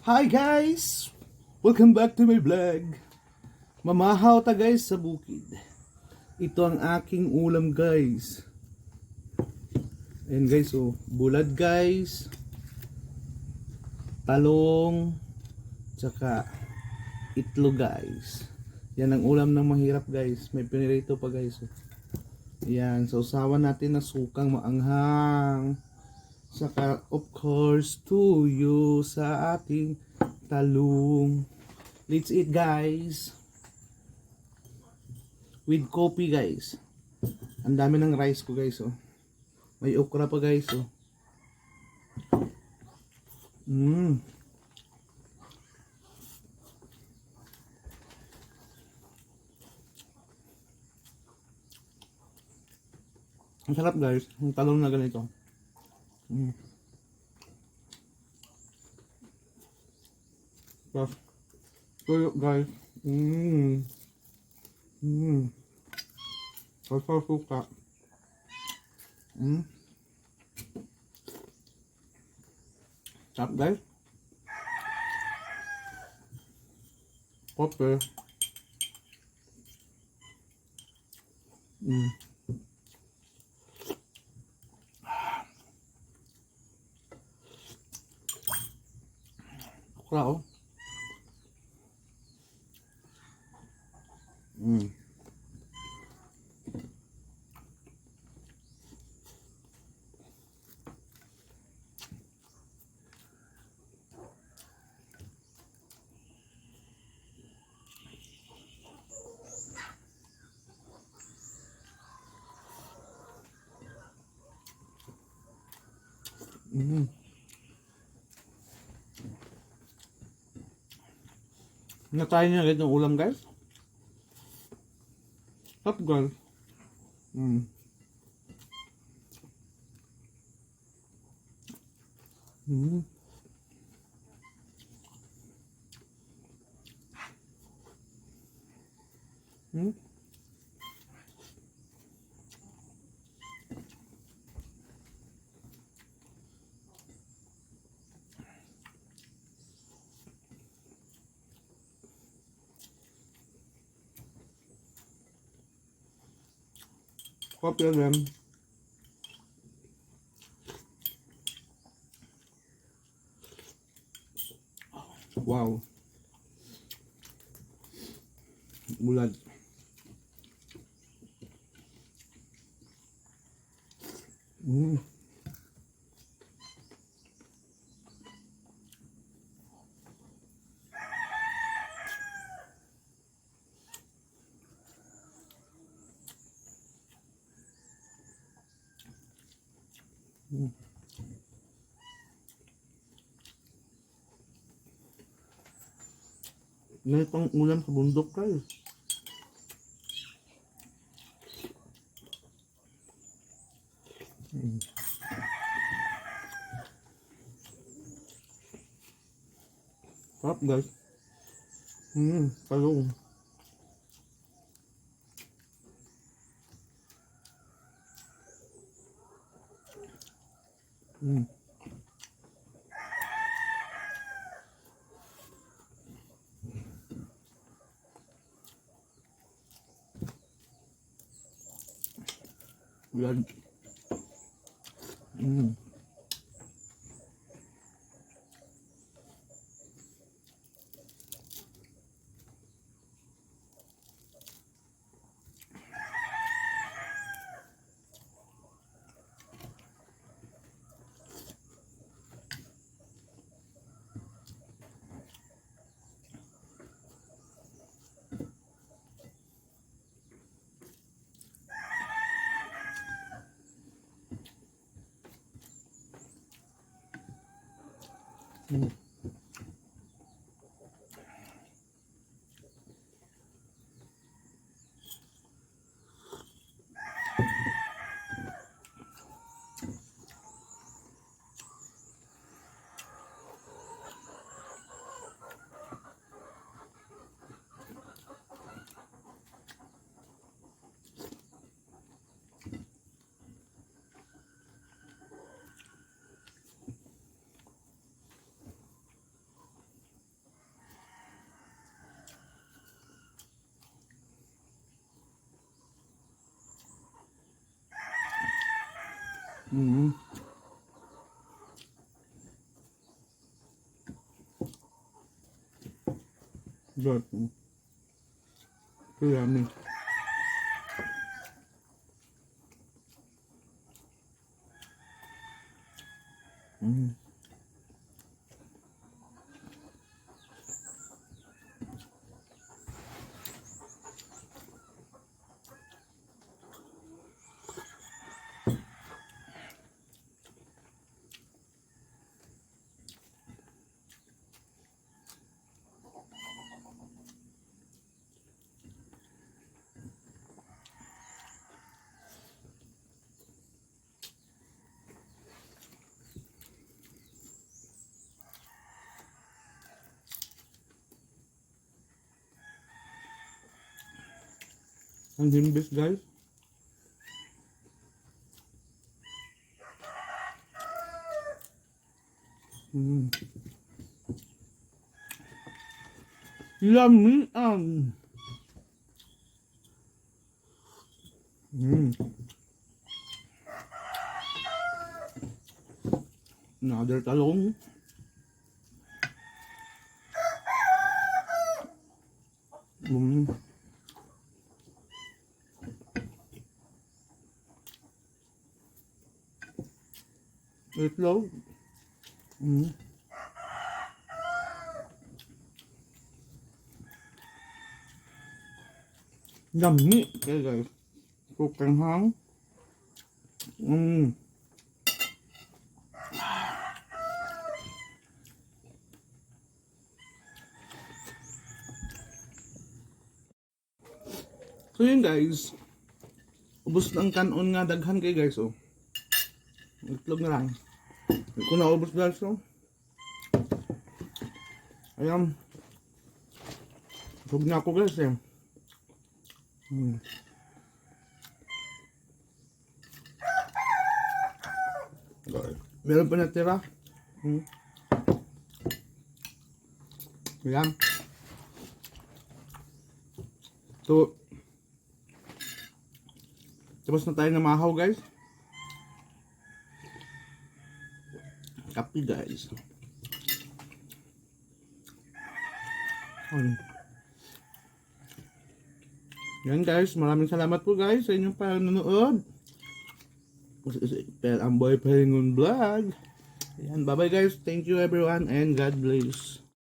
Hi guys! Welcome back to my vlog. Mamahaw ta guys sa bukid. Ito ang aking ulam guys. Ayan guys, oh, bulad guys. Talong. Tsaka itlog guys. Yan ang ulam ng mahirap guys. May pinirito pa guys. Oh. Yan, sausawan natin na sukang maanghang. Saka of course tuyo sa ating talong. Let's eat guys. With coffee guys. Ang dami ng rice ko guys, oh. May okra pa guys, oh. Ang sarap guys, yung talong na ganito. Tapos, tuyo guys. Tapos suka. Sarap guys. Kope. Okra, oh. Natry niya agad ng ulam guys. Sarap guys. Kopi again. Wow. Bulad. Ganitong ulam sa bundok guys. Sarap guys. Talong. Bulad. Mm. Good. So yummy. Mm. Ang himbis guys. Mm. Yummy. Mm. Another talong. Mm. Itlog. Mm. Yummy. Okay guys. Sukang hang. Mm. So yun guys. Ubos ng kanon nga daghan kay guys oh. Itlog na lang. Kung naubos guys oh. Ayan. Hug na ako guys eh. Mm. Meron pa natira. Mm. Ayan. So, tapos na tayo na mahaw guys. Kapi guys. Yan guys, maraming salamat po guys sa inyong panonood. Ang Boy Palingon Vlog. Ayan, bye bye guys. Thank you everyone and God bless.